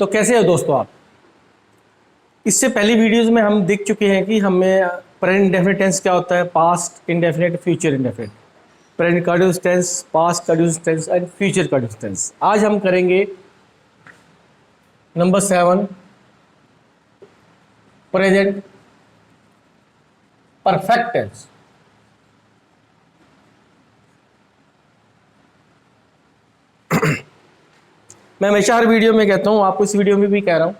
तो कैसे हो दोस्तों आप? इससे पहली वीडियोस में हम देख चुके हैं कि हमें प्रेजेंट इंडेफिनिट टेंस क्या होता है, past indefinite, future indefinite, present continuous tense, past continuous tense and future continuous tense. आज हम करेंगे नंबर 7, प्रेजेंट परफेक्ट टेंस। मैं हमेशा हर वीडियो में कहता हूँ, आपको इस वीडियो में भी कह रहा हूँ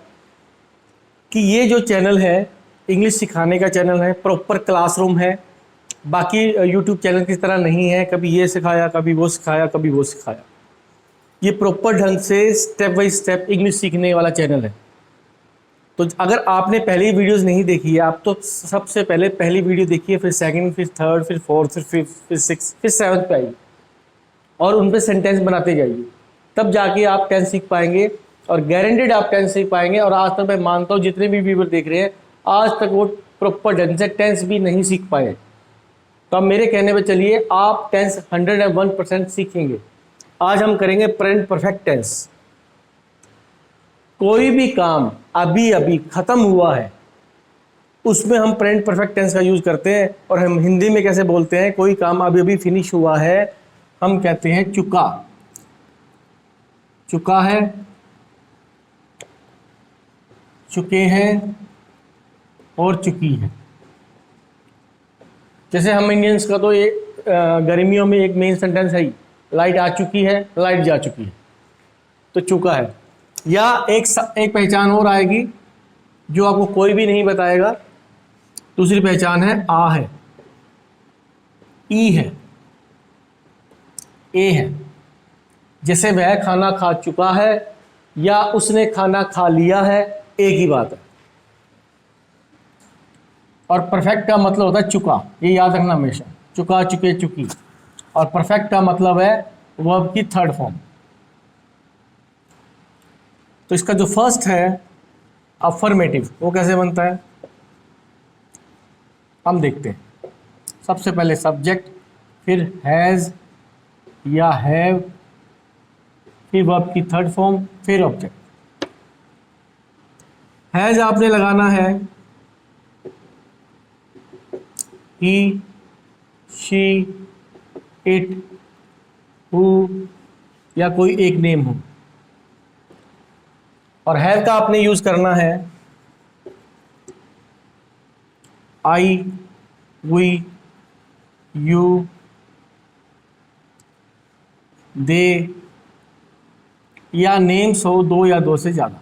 कि ये जो चैनल है इंग्लिश सिखाने का चैनल है, प्रॉपर क्लासरूम है। बाकी यूट्यूब चैनल की तरह नहीं है, कभी ये सिखाया, कभी वो सिखाया, कभी वो सिखाया। ये प्रॉपर ढंग से स्टेप बाय स्टेप इंग्लिश सीखने वाला चैनल है। तो अगर आपने पहली वीडियोस नहीं देखी है, आप तो सबसे पहले पहली वीडियो देखिए, फिर सेकंड, फिर थर्ड, फिर फोर्थ, फिर फिफ्थ, फिर सिक्स, फिर सेवन्थ पे आइए और उन पे सेंटेंस बनाते जाइए, तब जाके आप टेंस सीख पाएंगे और गारंटेड आप टेंस सीख पाएंगे। और आज तक मैं मानता हूँ जितने भी व्यूअर देख रहे हैं आज तक वो प्रॉपर ढंग से टेंस भी नहीं सीख पाए, तो अब मेरे कहने पे चलिए आप टेंस 101% सीखेंगे। आज हम करेंगे प्रेजेंट परफेक्ट टेंस। कोई भी काम अभी अभी खत्म हुआ है उसमें हम प्रेजेंट परफेक्ट टेंस का यूज करते हैं। और हम हिंदी में कैसे बोलते हैं, कोई काम अभी अभी फिनिश हुआ है, हम कहते हैं चुका, चुका है, चुके हैं और चुकी है। जैसे हम इंडियंस का तो ये गर्मियों में एक मेन सेंटेंस है ही, लाइट आ चुकी है, लाइट जा चुकी है, तो चुका है। या एक पहचान और आएगी जो आपको कोई भी नहीं बताएगा। दूसरी पहचान है आ है, ई है, ए है। जैसे वह खाना खा चुका है या उसने खाना खा लिया है, एक ही बात है। और परफेक्ट का मतलब होता है चुका, ये याद रखना हमेशा, चुका, चुके, चुकी। और परफेक्ट का मतलब है वर्ब की थर्ड फॉर्म। तो इसका जो फर्स्ट है अफर्मेटिव, वो कैसे बनता है हम देखते हैं। सबसे पहले सब्जेक्ट, फिर हैज या हैव, फिर वर्ब की थर्ड फॉर्म, फिर ऑब्जेक्ट। हैज आपने लगाना है ही, शी, इट, हु या कोई एक नेम हो। और हैव का आपने यूज करना है आई, वी, यू, दे या नेम्स हो दो या दो से ज्यादा।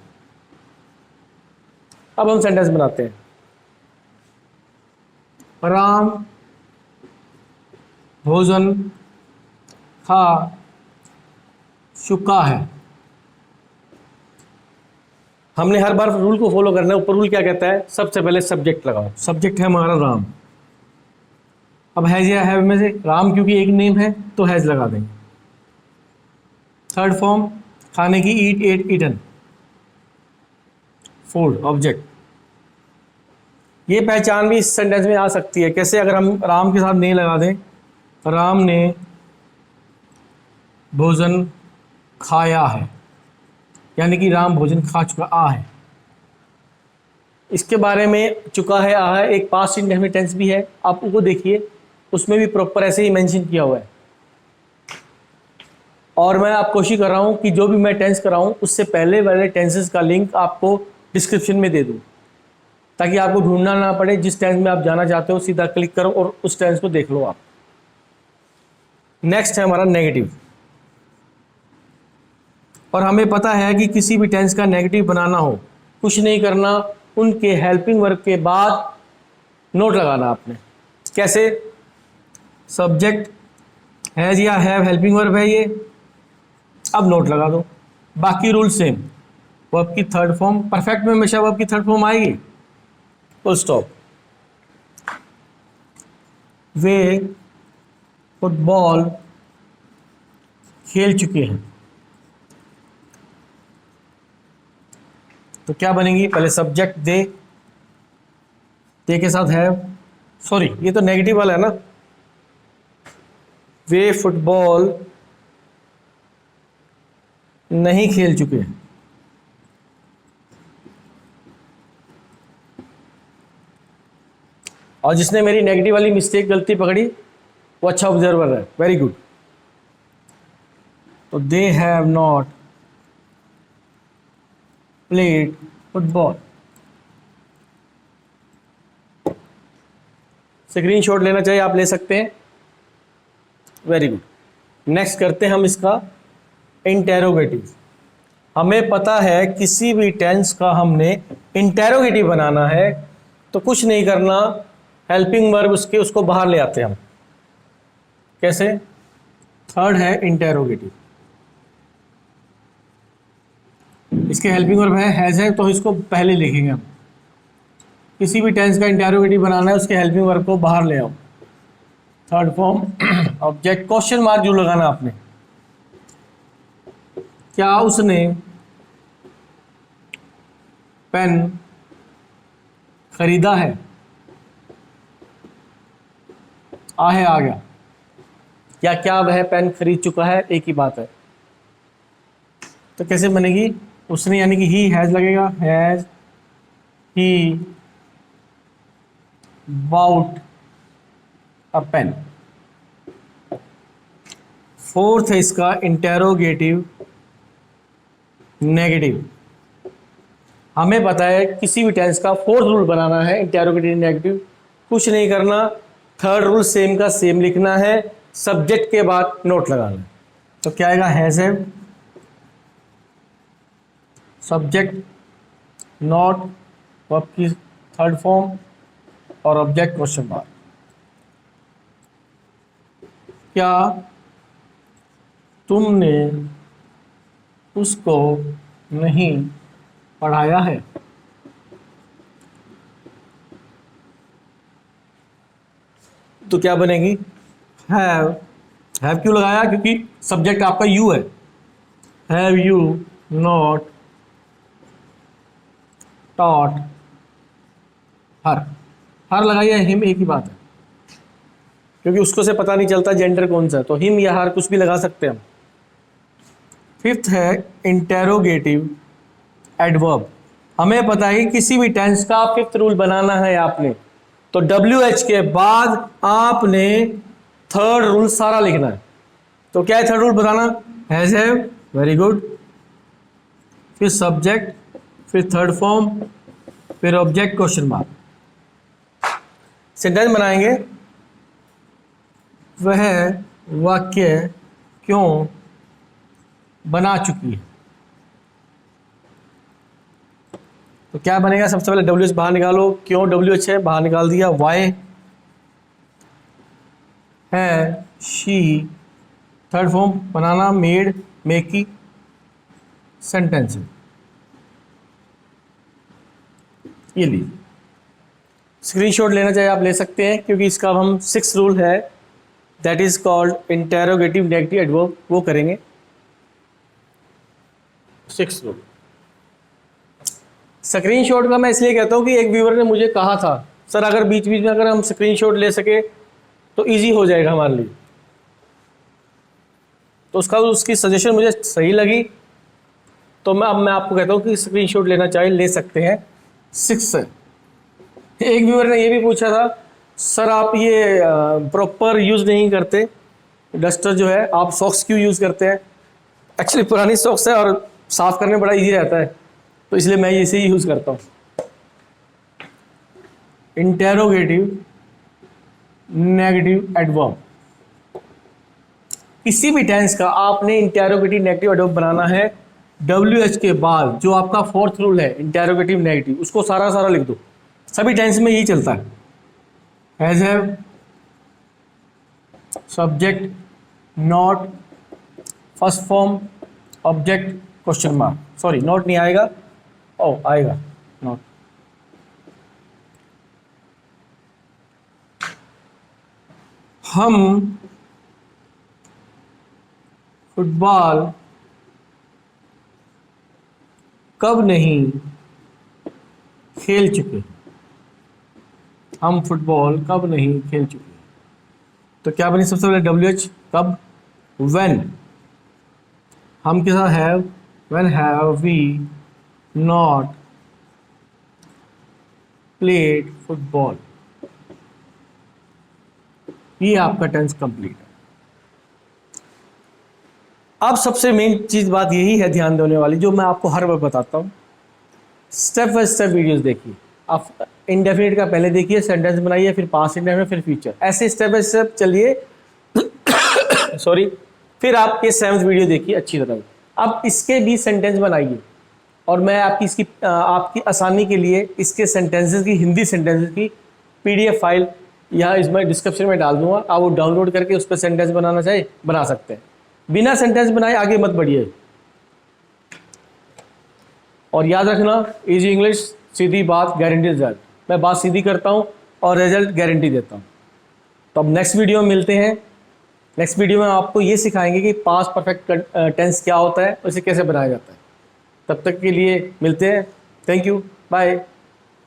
अब हम सेंटेंस बनाते हैं। राम भोजन खा चुका है। हमने हर बार रूल को फॉलो करना है। ऊपर रूल क्या कहता है, सबसे पहले सब्जेक्ट लगाओ। सब्जेक्ट है हमारा राम। अब हैज या हैव में से राम क्योंकि एक नेम है तो हैज लगा देंगे। थर्ड फॉर्म खाने की, ईट, एट, ईटन, फूड, ऑब्जेक्ट। ये पहचान भी इस सेंटेंस में आ सकती है। कैसे, अगर हम राम के साथ ने लगा दें, राम ने भोजन खाया है, यानी कि राम भोजन खा चुका, आ है। इसके बारे में चुका है, आ है, एक पास्ट इंडेफिनिट टेंस भी है, आप उसको देखिए, उसमें भी प्रॉपर ऐसे ही मेंशन किया हुआ है। और मैं आप कोशिश कर रहा हूं कि जो भी मैं टेंस कराऊं उससे पहले वाले टेंसेस का लिंक आपको डिस्क्रिप्शन में दे दूं, ताकि आपको ढूंढना ना पड़े। जिस टेंस में आप जाना चाहते हो सीधा क्लिक करो और उस टेंस को देख लो आप। नेक्स्ट है हमारा नेगेटिव। और हमें पता है कि किसी भी टेंस का नेगेटिव बनाना हो, कुछ नहीं करना, उनके हेल्पिंग वर्ब के बाद नोट लगाना आपने। कैसे, सब्जेक्ट हैज या हैव हेल्पिंग वर्ब है ये, अब नोट लगा दो। बाकी रूल सेम, वर्ब की थर्ड फॉर्म, परफेक्ट में हमेशा वर्ब की थर्ड फॉर्म आएगी, फुल स्टॉप। वे फुटबॉल खेल चुके हैं, तो क्या बनेगी, पहले सब्जेक्ट दे के साथ हैव, सॉरी ये तो नेगेटिव वाला है ना, वे फुटबॉल नहीं खेल चुके हैं, और जिसने मेरी नेगेटिव वाली मिस्टेक गलती पकड़ी वो अच्छा ऑब्जर्वर है, वेरी गुड। तो they have not played football. Screenshot लेना चाहिए आप ले सकते हैं, वेरी गुड। नेक्स्ट करते हैं हम इसका इंटेरोगेटिव। हमें पता है किसी भी टेंस का हमने इंटेरोगेटिव बनाना है तो कुछ नहीं करना, हेल्पिंग वर्ब उसको बाहर ले आते हैं हम। कैसे? थर्ड है इंटेरोगेटिव, इसके हेल्पिंग वर्ब है हैज है, तो इसको पहले लिखेंगे हम। किसी भी टेंस का इंटेरोगेटिव बनाना है उसके हेल्पिंग वर्ब को बाहर ले आओ। Third form object, question mark जो लगाना आपने। क्या उसने पेन खरीदा है? आ गया। क्या वह पेन खरीद चुका है? एक ही बात है। तो कैसे बनेगी? उसने यानी कि ही हैज लगेगा, has he bought a pen. Fourth है इसका इंटेरोगेटिव नेगेटिव। हमें पता है किसी भी टेंस का फोर्थ रूल बनाना है इंटेरोगेटिव नेगेटिव, कुछ नहीं करना, थर्ड रूल सेम का सेम लिखना है, सब्जेक्ट के बाद नोट लगाना है। तो क्या आएगा? हैज है, सब्जेक्ट नॉट, वर्ब की थर्ड फॉर्म और ऑब्जेक्ट क्वेश्चन मार्क। क्या तुमने उसको नहीं पढ़ाया है? तो क्या बनेगी? हैव क्यों लगाया? क्योंकि सब्जेक्ट आपका यू है। हैव यू नॉट टॉट हर लगाइए, हिम एक ही बात है, क्योंकि उसको से पता नहीं चलता जेंडर कौन सा है, तो हिम या हर कुछ भी लगा सकते हैं हम। फिफ्थ है इंटेरोगेटिव एडवर्ब। हमें पता है किसी भी टेंस का फिफ्थ रूल बनाना है आपने, तो WH के बाद आपने थर्ड रूल सारा लिखना है। तो क्या है थर्ड रूल बताना? हैज हैव, वेरी गुड, फिर सब्जेक्ट, फिर थर्ड फॉर्म, फिर ऑब्जेक्ट क्वेश्चन मार्क। सेंटेंस बनाएंगे, वह वाक्य क्यों बना चुकी है। तो क्या बनेगा? सबसे पहले WH बाहर निकालो, क्यों WH है बाहर निकाल दिया, वाई है she, third form banana made, make की सेंटेंस है। ये लीजिए, स्क्रीनशॉट लेना चाहिए आप ले सकते हैं, क्योंकि इसका अब हम सिक्स रूल है that is called interrogative negative adverb, वो करेंगे। सिक्स रूल स्क्रीनशॉट का मैं इसलिए कहता हूँ कि एक व्यूअर ने मुझे कहा था सर अगर बीच बीच में अगर हम स्क्रीनशॉट ले सके तो इजी हो जाएगा हमारे लिए, तो उसकी सजेशन मुझे सही लगी, तो मैं आपको कहता हूँ कि स्क्रीनशॉट लेना चाहिए, ले सकते हैं। सिक्स है। एक व्यूअर ने ये भी पूछा था सर आप ये प्रॉपर यूज़ नहीं करते डस्टर जो है, आप सॉक्स क्यों यूज़ करते हैं? एक्चुअली पुरानी सॉक्स है और साफ़ करने बड़ा इजी रहता है, तो इसलिए मैं इसे ही यूज़ करता हूँ। इंटेरोगेटिव नेगेटिव एडवर्ब, किसी भी टेंस का आपने इंटेरोगेटिव नेगेटिव एडवर्ब बनाना है, WH के बाद जो आपका फोर्थ रूल है इंटेरोगेटिव नेगेटिव, उसको सारा लिख दो। सभी टेंस में यही चलता है। Has have, subject not, first form, object question mark. Sorry not नहीं आएगा, ओ आएगा नॉट। हम फुटबॉल कब नहीं खेल चुके? हम फुटबॉल कब नहीं खेल चुके? तो क्या बनी सबसे पहले WH, कब, व्हेन। हम के साथ have, when have we not played football. ये आपका टेंस कंप्लीट है। अब सबसे मेन चीज बात यही है ध्यान देने वाली, जो मैं आपको हर बार बताता हूँ, स्टेप बाय स्टेप वीडियोस देखिए। आप इंडेफिनिट का पहले देखिए, सेंटेंस बनाइए, फिर पास्ट इंडेफिनिट, फिर फ्यूचर, ऐसे स्टेप बाय स्टेप चलिए। सॉरी, फिर आप ये 7th वीडियो देखिए अच्छी तरह। अब इसके भी सेंटेंस बनाइए, और मैं आपकी आसानी के लिए इसके सेंटेंसेस की, हिंदी सेंटेंसेस की PDF फाइल यहाँ इसमें डिस्क्रिप्शन में डाल दूंगा। आप वो डाउनलोड करके उस पर सेंटेंस बनाना चाहे बना सकते हैं। बिना सेंटेंस बनाए आगे मत बढ़िए। और याद रखना, इजी इंग्लिश, सीधी बात, गारंटी रिजल्ट। मैं बात सीधी करता हूँ और रिजल्ट गारंटी देता हूँ। तो अब नेक्स्ट वीडियो में मिलते हैं। नेक्स्ट वीडियो में आपको ये सिखाएंगे कि पास्ट परफेक्ट टेंस क्या होता है, उसे कैसे बनाया जाता है। तब तक के लिए मिलते हैं। Thank you, bye.